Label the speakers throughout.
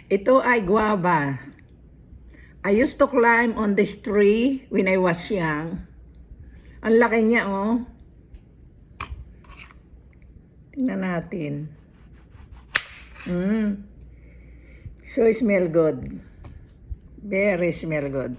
Speaker 1: Ito ay guava. I used to climb on this tree when I was young. Ang laki niya, oh. Tingnan natin. So, smell good. Very smell good.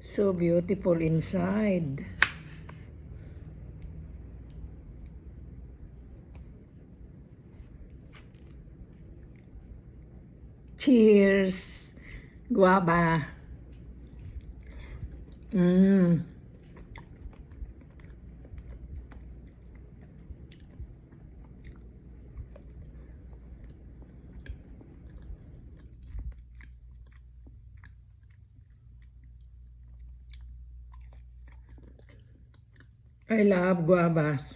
Speaker 1: So beautiful inside. Cheers, guava. I love guavas.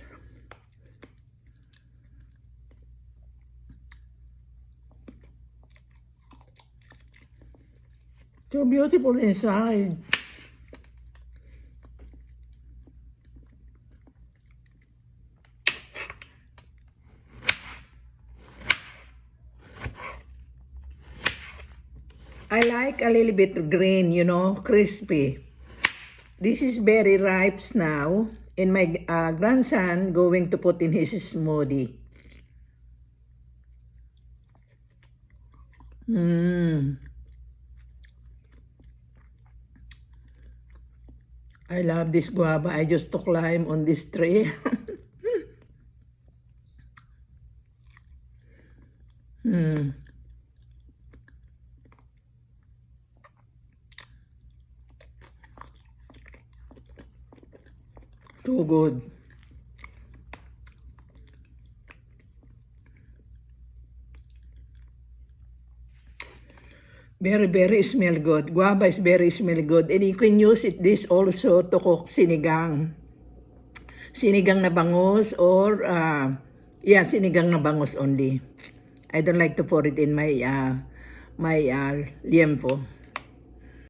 Speaker 1: So beautiful inside. I like a little bit green, you know, crispy. This is very ripe now, and my grandson going to put in his smoothie. I love this guava. I just to climb on this tree. Too good. Very smell good. Guava is very smell good. And you can use this also to cook sinigang. Sinigang na bangus or, sinigang na bangus only. I don't like to pour it in my liempo.